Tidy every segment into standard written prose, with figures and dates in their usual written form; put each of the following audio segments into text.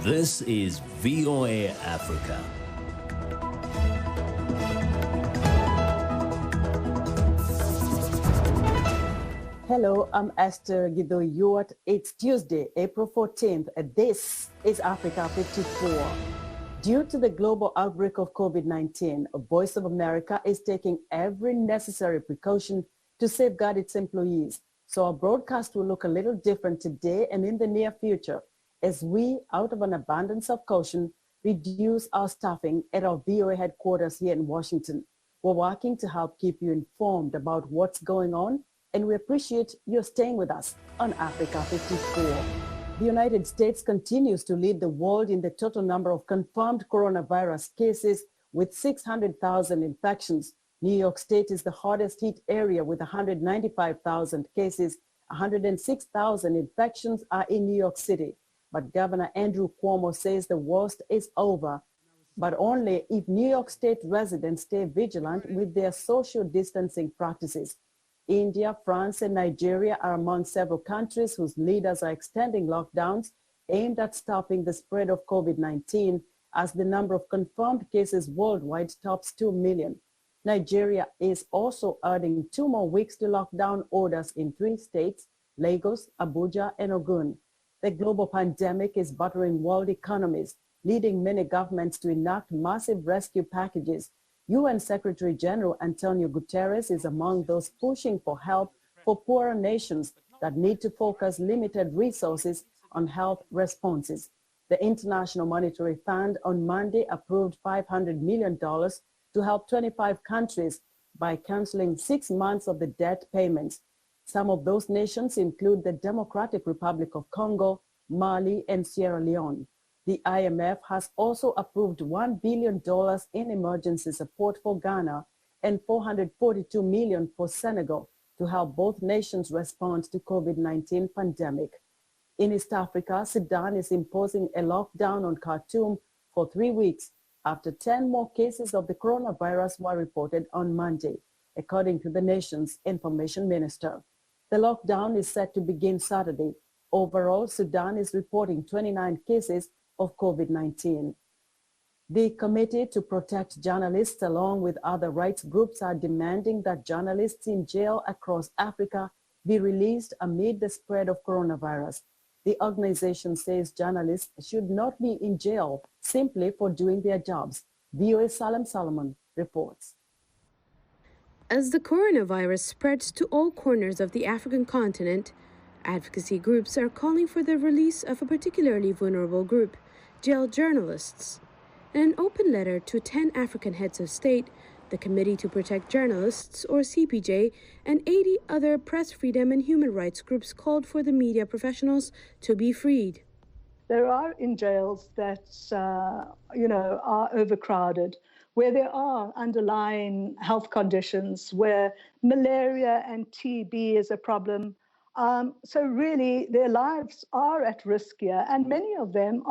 This is VOA Africa. Hello, I'm Esther Githui-Ewart. It's Tuesday, April 14th, and this is Africa 54. Due to the global outbreak of COVID-19, Voice of America is taking every necessary precaution to safeguard its employees. So our broadcast will look a little different today and in the near future as we, out of an abundance of caution, reduce our staffing at our VOA headquarters here in Washington. We're working to help keep you informed about what's going on, and we appreciate your staying with us on Africa 54. The United States continues to lead the world in the total number of confirmed coronavirus cases with 600,000 infections. New York State is the hardest hit area with 195,000 cases. 106,000 infections are in New York City. But Governor Andrew Cuomo says the worst is over, but only if New York State residents stay vigilant with their social distancing practices. India, France, and Nigeria are among several countries whose leaders are extending lockdowns aimed at stopping the spread of COVID-19 as the number of confirmed cases worldwide tops 2 million. Nigeria is also adding 2 more weeks to lockdown orders in 3 states, Lagos, Abuja, and Ogun. The global pandemic is battering world economies, leading many governments to enact massive rescue packages. UN Secretary General Antonio Guterres is among those pushing for help for poorer nations that need to focus limited resources on health responses. The International Monetary Fund on Monday approved $500 million to help 25 countries by canceling 6 months of the debt payments. Some of those nations include the Democratic Republic of Congo, Mali, and Sierra Leone. The IMF has also approved $1 billion in emergency support for Ghana and $442 million for Senegal to help both nations respond to COVID-19 pandemic. In East Africa, Sudan is imposing a lockdown on Khartoum for 3 weeks after 10 more cases of the coronavirus were reported on Monday, according to the nation's information minister. The lockdown is set to begin Saturday. Overall, Sudan is reporting 29 cases of COVID-19. The Committee to Protect Journalists, along with other rights groups, are demanding that journalists in jail across Africa be released amid the spread of coronavirus. The organization says journalists should not be in jail simply for doing their jobs. VOA Salem Solomon reports. As the coronavirus spreads to all corners of the African continent, advocacy groups are calling for the release of a particularly vulnerable group, jailed journalists. In an open letter to 10 African heads of state, the Committee to Protect Journalists, or CPJ, and 80 other press freedom and human rights groups called for the media professionals to be freed. There are in jails that, are overcrowded, where there are underlying health conditions, where malaria and TB is a problem. So really, their lives are at risk here, and many of them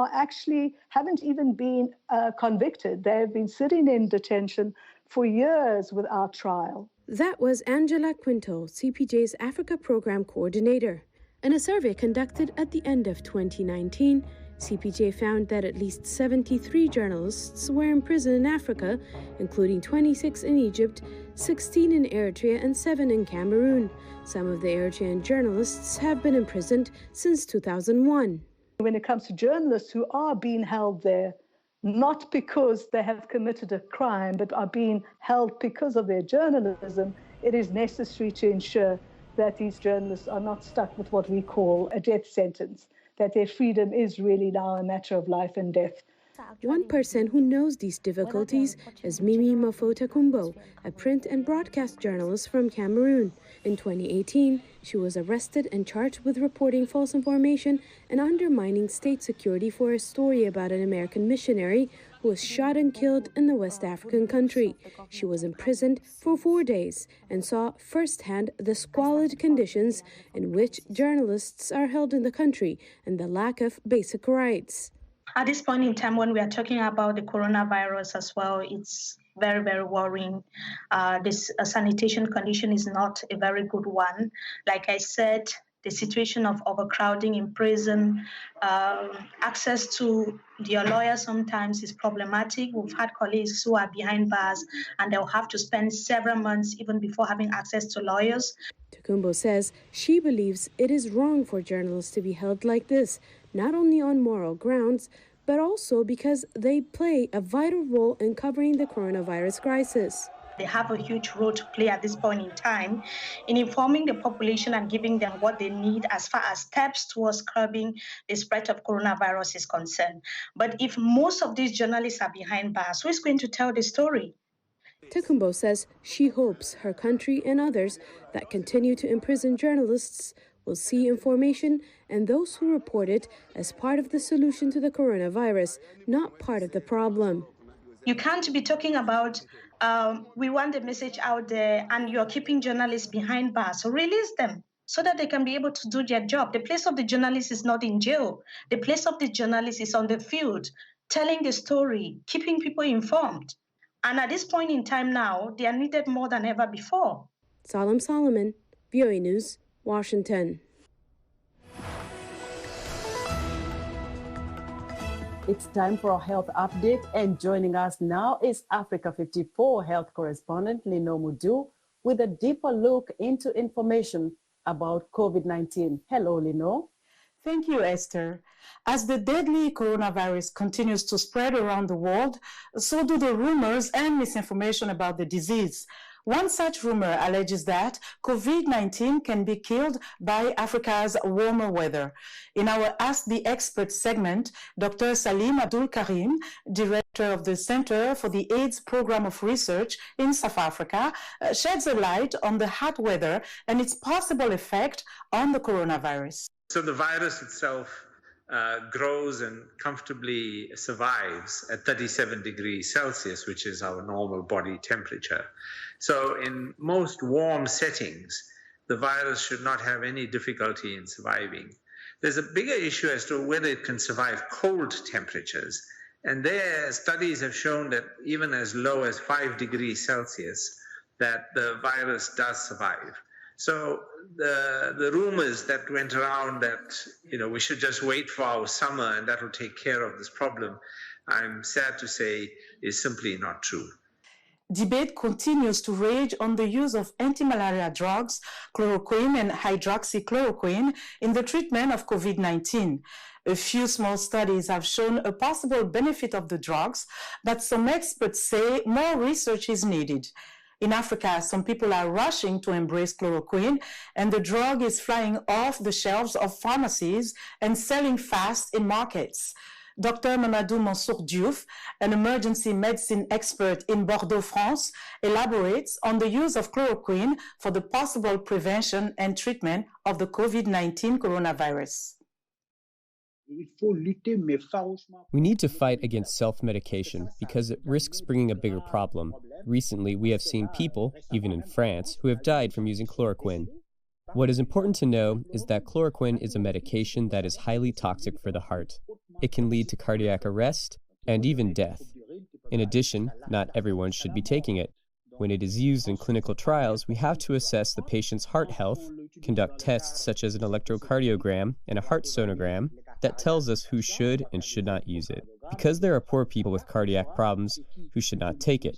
haven't even been convicted. They have been sitting in detention for years without trial. That was Angela Quinto, CPJ's Africa Program Coordinator. In a survey conducted at the end of 2019, CPJ found that at least 73 journalists were in prison in Africa, including 26 in Egypt, 16 in Eritrea, and 7 in Cameroon. Some of the Eritrean journalists have been imprisoned since 2001. When it comes to journalists who are being held there, not because they have committed a crime, but are being held because of their journalism, it is necessary to ensure that these journalists are not stuck with what we call a death sentence, that their freedom is really now a matter of life and death. One person who knows these difficulties is Mimi Mafota Kumbo, a print and broadcast journalist from Cameroon. In 2018, she was arrested and charged with reporting false information and undermining state security for a story about an American missionary who was shot and killed in the West African country. She was imprisoned for 4 days and saw firsthand the squalid conditions in which journalists are held in the country and the lack of basic rights. At this point in time, when we are talking about the coronavirus as well, it's very, very worrying. This sanitation condition is not a very good one. Like I said, the situation of overcrowding in prison. Access to your lawyer sometimes is problematic. We've had colleagues who are behind bars and they'll have to spend several months even before having access to lawyers. Tukumbo says she believes it is wrong for journalists to be held like this, not only on moral grounds, but also because they play a vital role in covering the coronavirus crisis. They have a huge role to play at this point in time in informing the population and giving them what they need as far as steps towards curbing the spread of coronavirus is concerned. But if most of these journalists are behind bars, who is going to tell the story? Tukumbo says she hopes her country and others that continue to imprison journalists will see information and those who report it as part of the solution to the coronavirus, not part of the problem. You can't be talking about we want the message out there and you're keeping journalists behind bars. So release them so that they can be able to do their job. The place of the journalist is not in jail. The place of the journalist is on the field, telling the story, keeping people informed. And at this point in time now, they are needed more than ever before. Salam Solomon, VOA News, Washington. It's time for a health update, and joining us now is Africa 54 health correspondent Lino Mudu with a deeper look into information about COVID-19. Hello, Lino. Thank you, Esther. As the deadly coronavirus continues to spread around the world, so do the rumors and misinformation about the disease. One such rumor alleges that COVID-19 can be killed by Africa's warmer weather. In our Ask the Expert segment, Dr. Salim Abdul Karim, director of the Center for the AIDS Program of Research in South Africa, sheds a light on the hot weather and its possible effect on the coronavirus. So the virus itself grows and comfortably survives at 37 degrees Celsius, which is our normal body temperature. So in most warm settings, the virus should not have any difficulty in surviving. There's a bigger issue as to whether it can survive cold temperatures. And there, studies have shown that even as low as 5 degrees Celsius, that the virus does survive. So the rumors that went around that, we should just wait for our summer and that will take care of this problem, I'm sad to say, is simply not true. Debate continues to rage on the use of anti-malaria drugs, chloroquine and hydroxychloroquine, in the treatment of COVID-19. A few small studies have shown a possible benefit of the drugs, but some experts say more research is needed. In Africa, some people are rushing to embrace chloroquine, and the drug is flying off the shelves of pharmacies and selling fast in markets. Dr. Mamadou Mansour Diouf, an emergency medicine expert in Bordeaux, France, elaborates on the use of chloroquine for the possible prevention and treatment of the COVID-19 coronavirus. We need to fight against self-medication because it risks bringing a bigger problem. Recently, we have seen people, even in France, who have died from using chloroquine. What is important to know is that chloroquine is a medication that is highly toxic for the heart. It can lead to cardiac arrest and even death. In addition, not everyone should be taking it. When it is used in clinical trials, we have to assess the patient's heart health, conduct tests such as an electrocardiogram and a heart sonogram that tells us who should and should not use it. Because there are poor people with cardiac problems who should not take it.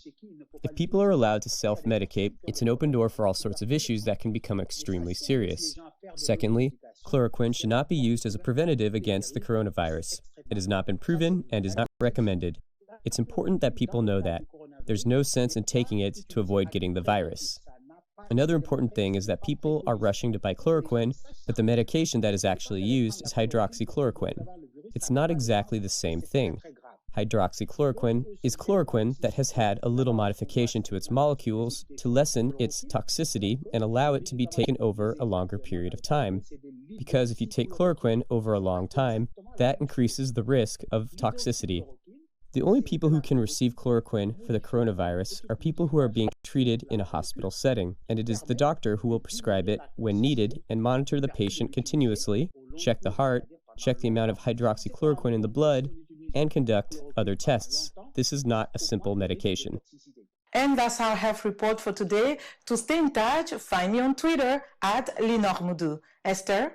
If people are allowed to self-medicate, it's an open door for all sorts of issues that can become extremely serious. Secondly, chloroquine should not be used as a preventative against the coronavirus. It has not been proven and is not recommended. It's important that people know that. There's no sense in taking it to avoid getting the virus. Another important thing is that people are rushing to buy chloroquine, but the medication that is actually used is hydroxychloroquine. It's not exactly the same thing. Hydroxychloroquine is chloroquine that has had a little modification to its molecules to lessen its toxicity and allow it to be taken over a longer period of time. Because if you take chloroquine over a long time, that increases the risk of toxicity. The only people who can receive chloroquine for the coronavirus are people who are being treated in a hospital setting, and it is the doctor who will prescribe it when needed and monitor the patient continuously, check the heart, check the amount of hydroxychloroquine in the blood, and conduct other tests. This is not a simple medication. And that's our health report for today. To stay in touch, find me on Twitter @LenorMoudou. Esther?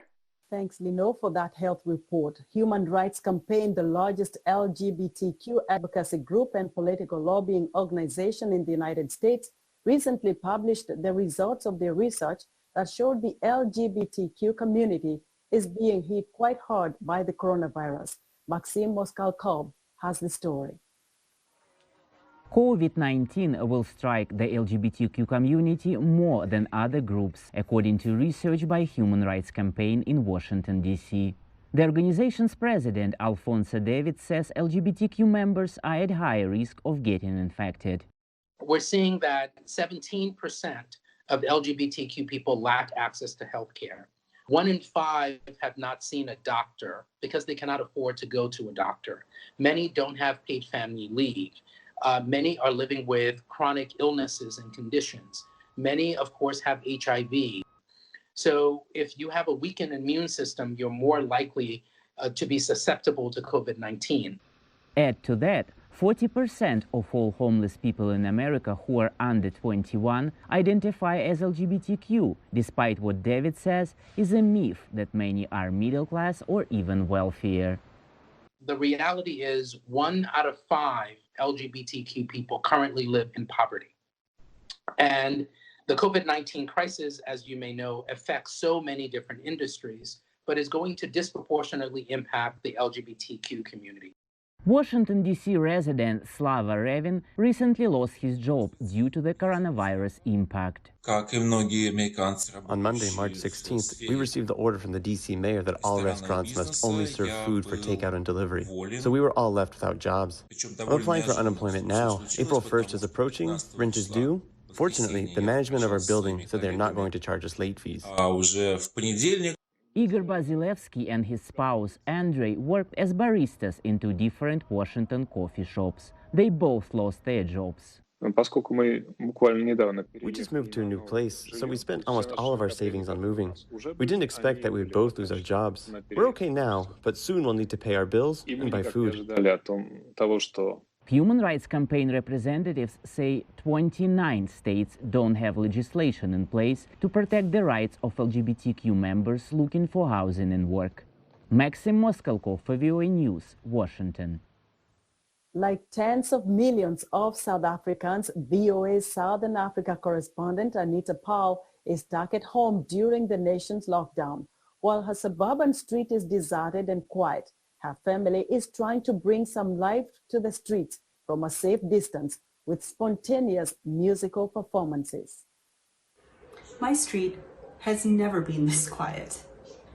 Thanks, Lino, for that health report. Human Rights Campaign, the largest LGBTQ advocacy group and political lobbying organization in the United States, recently published the results of their research that showed the LGBTQ community is being hit quite hard by the coronavirus. Maxime Moskalkov has the story. COVID-19 will strike the LGBTQ community more than other groups, according to research by Human Rights Campaign in Washington, D.C. The organization's president, Alphonse David, says LGBTQ members are at higher risk of getting infected. We're seeing that 17% of LGBTQ people lack access to health care. 1 in 5 have not seen a doctor because they cannot afford to go to a doctor. Many don't have paid family leave. Many are living with chronic illnesses and conditions. Many, of course, have HIV. So if you have a weakened immune system, you're more likely to be susceptible to COVID-19. Add to that, 40% of all homeless people in America who are under 21 identify as LGBTQ, despite what David says is a myth that many are middle class or even wealthier. The reality is 1 out of 5 LGBTQ people currently live in poverty. And the COVID-19 crisis, as you may know, affects so many different industries, but is going to disproportionately impact the LGBTQ community. Washington, D.C. resident Slava Revin recently lost his job due to the coronavirus impact. On Monday, March 16th, we received the order from the D.C. mayor that all restaurants must only serve food for takeout and delivery. So we were all left without jobs. I'm applying for unemployment now. April 1st is approaching. Rent is due. Fortunately, the management of our building said they're not going to charge us late fees. Igor Basilevsky and his spouse, Andrei, worked as baristas in 2 different Washington coffee shops. They both lost their jobs. We just moved to a new place, so we spent almost all of our savings on moving. We didn't expect that we would both lose our jobs. We're okay now, but soon we'll need to pay our bills and buy food. Human Rights Campaign representatives say 29 states don't have legislation in place to protect the rights of LGBTQ members looking for housing and work. Maxim Moskalkov for VOA News, Washington. Like tens of millions of South Africans, VOA's Southern Africa correspondent Anita Powell is stuck at home during the nation's lockdown. While her suburban street is deserted and quiet, her family is trying to bring some life to the streets from a safe distance with spontaneous musical performances. My street has never been this quiet.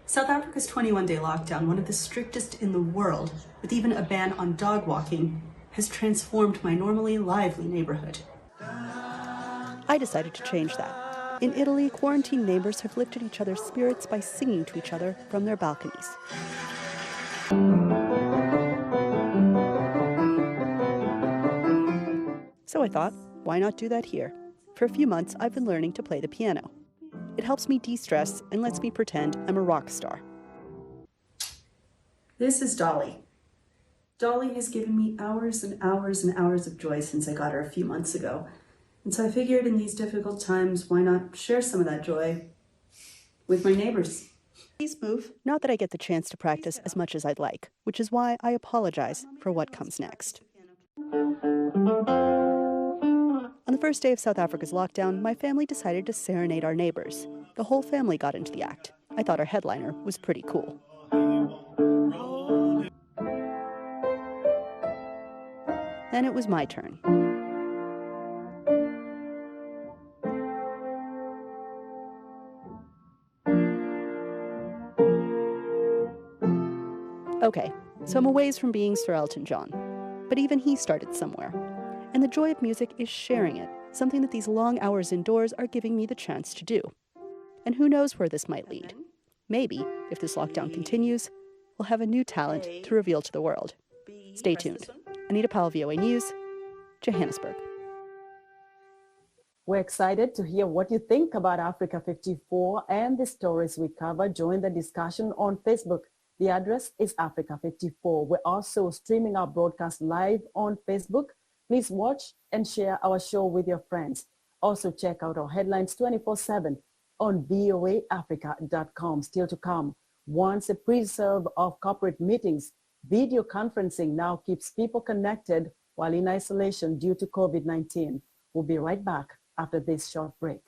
South Africa's 21-day lockdown, one of the strictest in the world, with even a ban on dog walking, has transformed my normally lively neighborhood. I decided to change that. In Italy, quarantine neighbors have lifted each other's spirits by singing to each other from their balconies. So I thought, why not do that here? For a few months, I've been learning to play the piano. It helps me de-stress and lets me pretend I'm a rock star. This is Dolly. Dolly has given me hours and hours and hours of joy since I got her a few months ago. And so I figured in these difficult times, why not share some of that joy with my neighbors? Please move. Not that I get the chance to practice as much as I'd like, which is why I apologize for what comes next. On the first day of South Africa's lockdown, my family decided to serenade our neighbors. The whole family got into the act. I thought our headliner was pretty cool. Then it was my turn. Okay, so I'm a ways from being Sir Elton John. But even he started somewhere. And the joy of music is sharing it, something that these long hours indoors are giving me the chance to do. And who knows where this might lead. Maybe, if this lockdown continues, we'll have a new talent to reveal to the world. Stay tuned. Anita Powell, VOA News, Johannesburg. We're excited to hear what you think about Africa 54 and the stories we cover. Join the discussion on Facebook. The address is Africa 54. We're also streaming our broadcast live on Facebook. Please watch and share our show with your friends. Also check out our headlines 24/7 on voaafrica.com. Still to come, once a preserve of corporate meetings, video conferencing now keeps people connected while in isolation due to COVID-19. We'll be right back after this short break.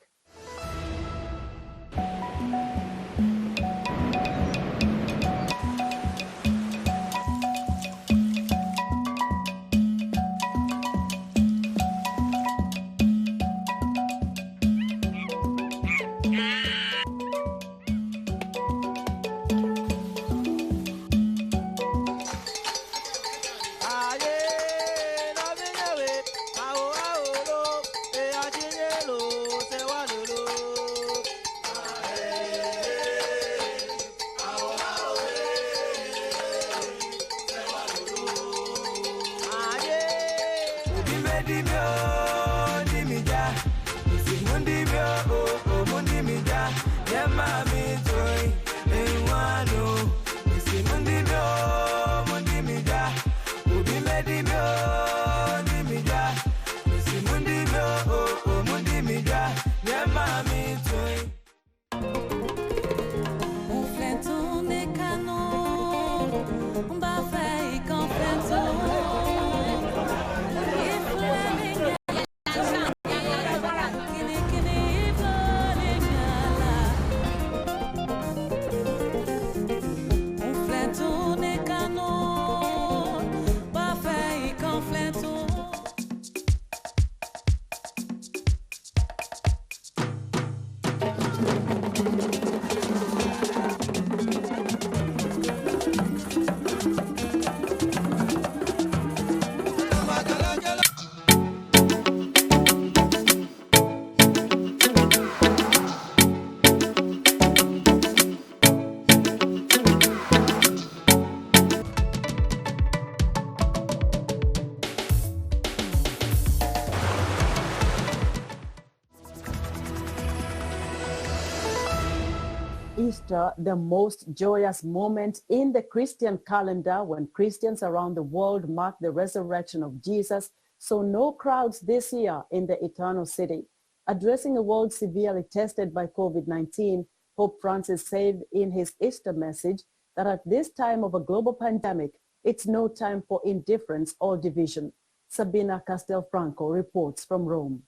Easter, the most joyous moment in the Christian calendar when Christians around the world mark the resurrection of Jesus, saw no crowds this year in the Eternal City. Addressing a world severely tested by COVID-19, Pope Francis said in his Easter message that at this time of a global pandemic, it's no time for indifference or division. Sabina Castelfranco reports from Rome.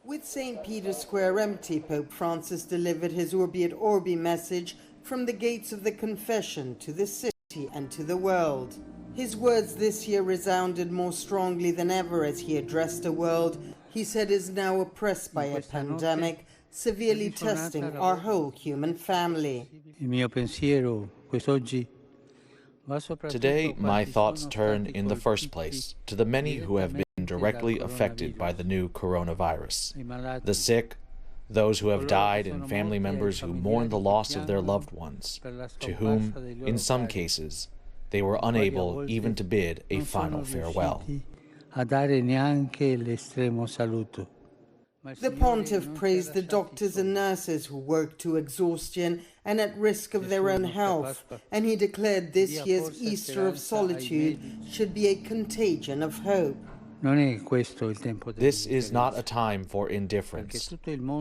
With St. Peter's Square empty, Pope Francis delivered his Urbi et Orbi message from the gates of the confession to the city and to the world. His words this year resounded more strongly than ever as he addressed a world he said is now oppressed by a pandemic, severely testing our whole human family. Today, my thoughts turn in the first place to the many who have been directly affected by the new coronavirus. The sick, those who have died, and family members who mourn the loss of their loved ones, to whom, in some cases, they were unable even to bid a final farewell. The pontiff praised the doctors and nurses who work to exhaustion and at risk of their own health, and he declared this year's Easter of solitude should be a contagion of hope. This is not a time for indifference,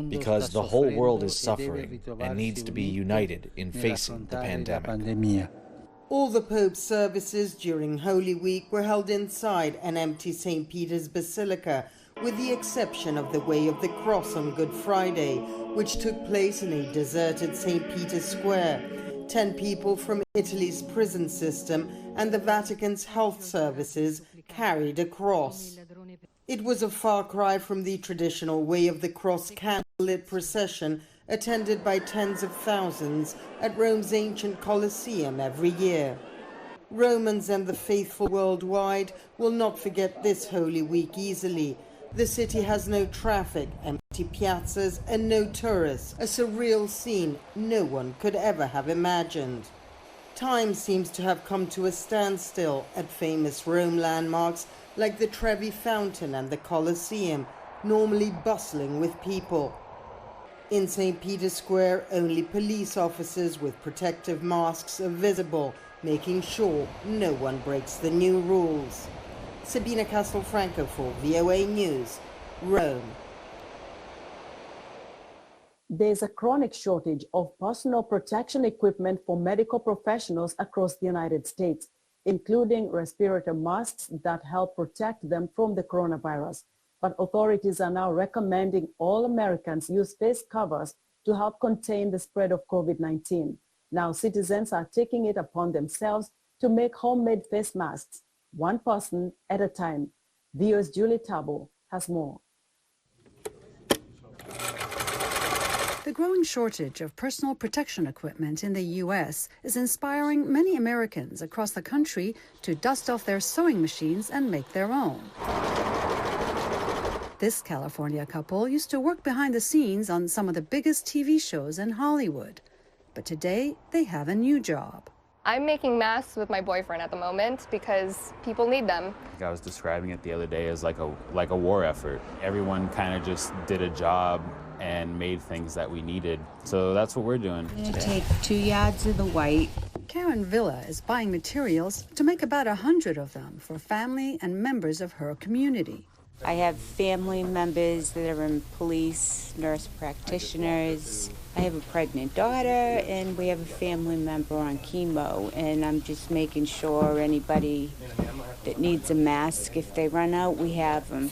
because the whole world is suffering and needs to be united in facing the pandemic. All the Pope's services during Holy Week were held inside an empty St. Peter's Basilica, with the exception of the Way of the Cross on Good Friday, which took place in a deserted St. Peter's Square. 10 people from Italy's prison system and the Vatican's health services carried a cross. It was a far cry from the traditional Way of the Cross candlelit procession attended by tens of thousands at Rome's ancient Colosseum every year. Romans and the faithful worldwide will not forget this Holy Week easily. The city has no traffic, empty piazzas, and no tourists, a surreal scene no one could ever have imagined. Time seems to have come to a standstill at famous Rome landmarks like the Trevi Fountain and the Colosseum, normally bustling with people. In St. Peter's Square, only police officers with protective masks are visible, making sure no one breaks the new rules. Sabina Castelfranco for VOA News, Rome. There's a chronic shortage of personal protection equipment for medical professionals across the United States, including respirator masks that help protect them from the coronavirus. But authorities are now recommending all Americans use face covers to help contain the spread of COVID-19. Now citizens are taking it upon themselves to make homemade face masks, one person at a time. VOA's Julie Tabo has more. The growing shortage of personal protection equipment in the U.S. is inspiring many Americans across the country to dust off their sewing machines and make their own. This California couple used to work behind the scenes on some of the biggest TV shows in Hollywood. But today, they have a new job. I'm making masks with my boyfriend at the moment because people need them. I was describing it the other day as like a war effort. Everyone kind of just did a job and made things that we needed. So that's what we're doing. I'm gonna take 2 yards of the white. Karen Villa is buying materials to make about 100 of them for family and members of her community. I have family members that are in police, nurse practitioners. I have a pregnant daughter, and we have a family member on chemo, and I'm just making sure anybody that needs a mask, if they run out, we have them.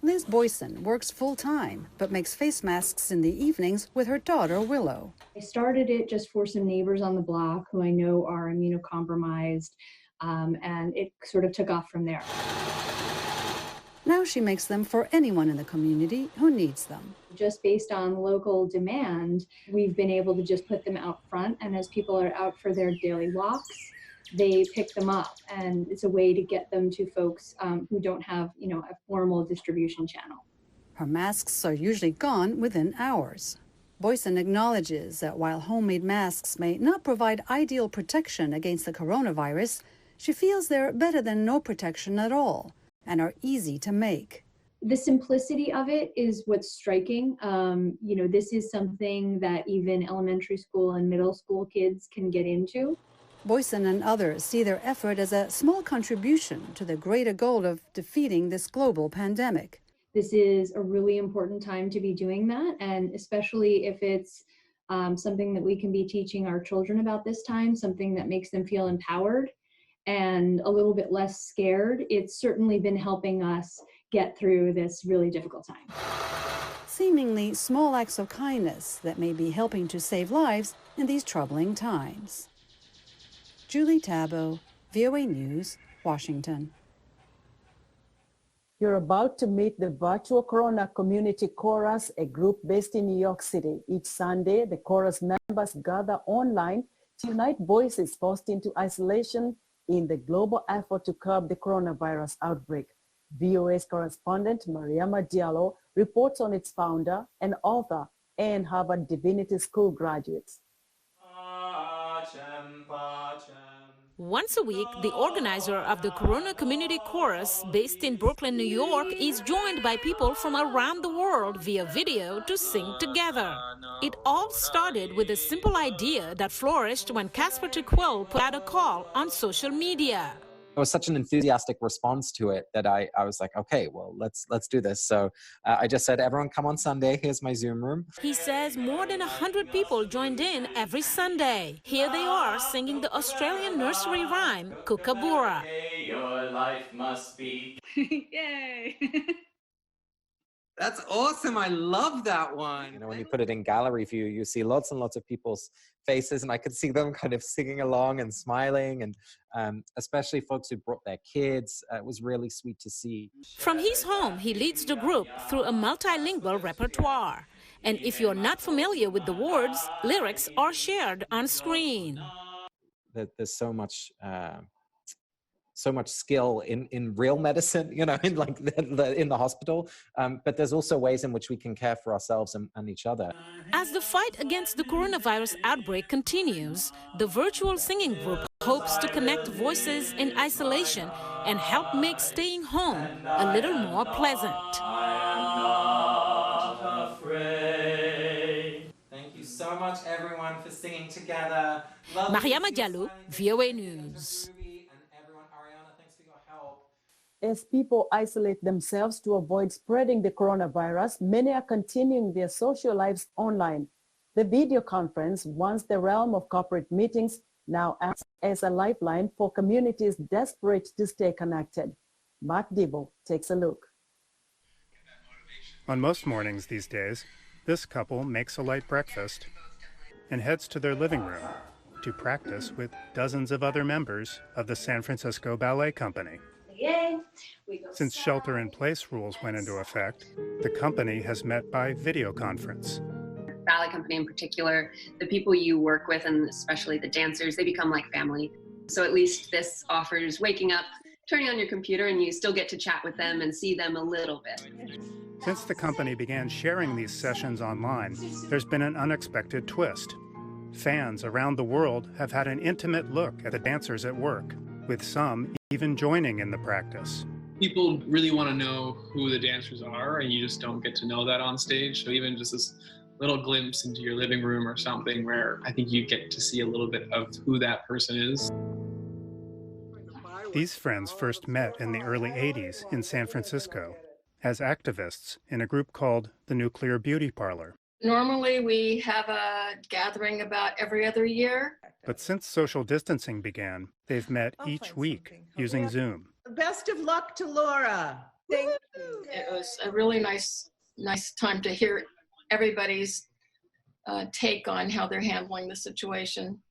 Liz Boyson works full-time, but makes face masks in the evenings with her daughter, Willow. I started it just for some neighbors on the block who I know are immunocompromised, and it sort of took off from there. Now she makes them for anyone in the community who needs them. Just based on local demand, we've been able to just put them out front, and as people are out for their daily walks, they pick them up, and it's a way to get them to folks who don't have, a formal distribution channel. Her masks are usually gone within hours. Boyson acknowledges that while homemade masks may not provide ideal protection against the coronavirus, she feels they're better than no protection at all and are easy to make. The simplicity of it is what's striking. This is something that even elementary school and middle school kids can get into. Boyson and others see their effort as a small contribution to the greater goal of defeating this global pandemic. This is a really important time to be doing that, and especially if it's something that we can be teaching our children about this time, something that makes them feel empowered and a little bit less scared. It's certainly been helping us get through this really difficult time. Seemingly small acts of kindness that may be helping to save lives in these troubling times. Julie Tabo, VOA News, Washington. You're about to meet the virtual Corona Community Chorus, a group based in New York City. Each Sunday, the chorus members gather online to unite voices forced into isolation in the global effort to curb the coronavirus outbreak. VOA's correspondent Mariama Diallo reports on its founder and author and Harvard Divinity School graduates. Once a week, the organizer of the Corona Community Chorus, based in Brooklyn, New York, is joined by people from around the world via video to sing together. It all started with a simple idea that flourished when Casper ter Kuile put out a call on social media. It was such an enthusiastic response to it that I was like, okay, well, let's do this. So I just said, everyone come on Sunday. Here's my Zoom room. He says more than 100 people joined in every Sunday. Here they are singing the Australian nursery rhyme, Kookaburra. Your life must be. Yay! That's awesome. I love that one. When you put it in gallery view, you see lots and lots of people's faces, and I could see them kind of singing along and smiling, and especially folks who brought their kids. It was really sweet to see. From his home, he leads the group through a multilingual repertoire. And if you're not familiar with the words, lyrics are shared on screen. There's so much skill in real medicine, in the hospital. But there's also ways in which we can care for ourselves and each other. As the fight against the coronavirus outbreak continues, the virtual singing group hopes to connect voices in isolation and help make staying home a little more pleasant. I am not afraid. Thank you so much, everyone, for singing together. Mariama Diallo, VOA News. As people isolate themselves to avoid spreading the coronavirus, many are continuing their social lives online. The video conference, once the realm of corporate meetings, now acts as a lifeline for communities desperate to stay connected. Mark Dibble takes a look. On most mornings these days, this couple makes a light breakfast and heads to their living room to practice with dozens of other members of the San Francisco Ballet Company. Since shelter-in-place rules went into effect, the company has met by video conference. Ballet company in particular, the people you work with, and especially the dancers, they become like family. So at least this offers waking up, turning on your computer, and you still get to chat with them and see them a little bit. Since the company began sharing these sessions online, there's been an unexpected twist. Fans around the world have had an intimate look at the dancers at work, with some even joining in the practice. People really want to know who the dancers are, and you just don't get to know that on stage. So even just this little glimpse into your living room or something where I think you get to see a little bit of who that person is. These friends first met in the early 80s in San Francisco as activists in a group called the Nuclear Beauty Parlor. Normally we have a gathering about every other year. But since social distancing began, they've met each week using Zoom. Best of luck to Laura. Thank you. It was a really nice time to hear everybody's take on how they're handling the situation.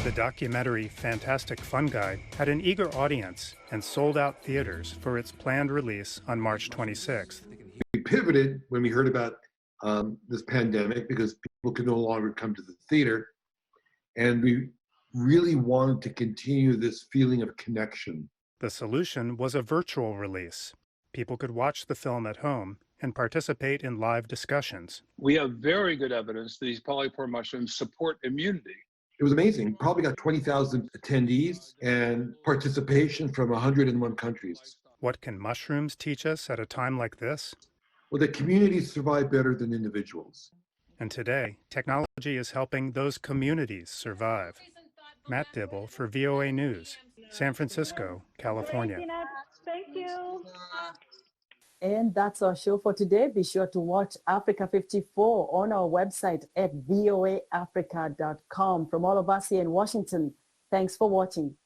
The documentary Fantastic Fungi had an eager audience and sold out theaters for its planned release on March 26th. We pivoted when we heard about this pandemic because people could no longer come to the theater, and we really wanted to continue this feeling of connection. The solution was a virtual release. People could watch the film at home and participate in live discussions. We have very good evidence that these polypore mushrooms support immunity. It was amazing. Probably got 20,000 attendees and participation from 101 countries. What can mushrooms teach us at a time like this? Well, that communities survive better than individuals. And today, technology is helping those communities survive. Matt Dibble for VOA News, San Francisco, California. Thank you. And that's our show for today. Be sure to watch Africa 54 on our website at voaafrica.com. From all of us here in Washington, thanks for watching.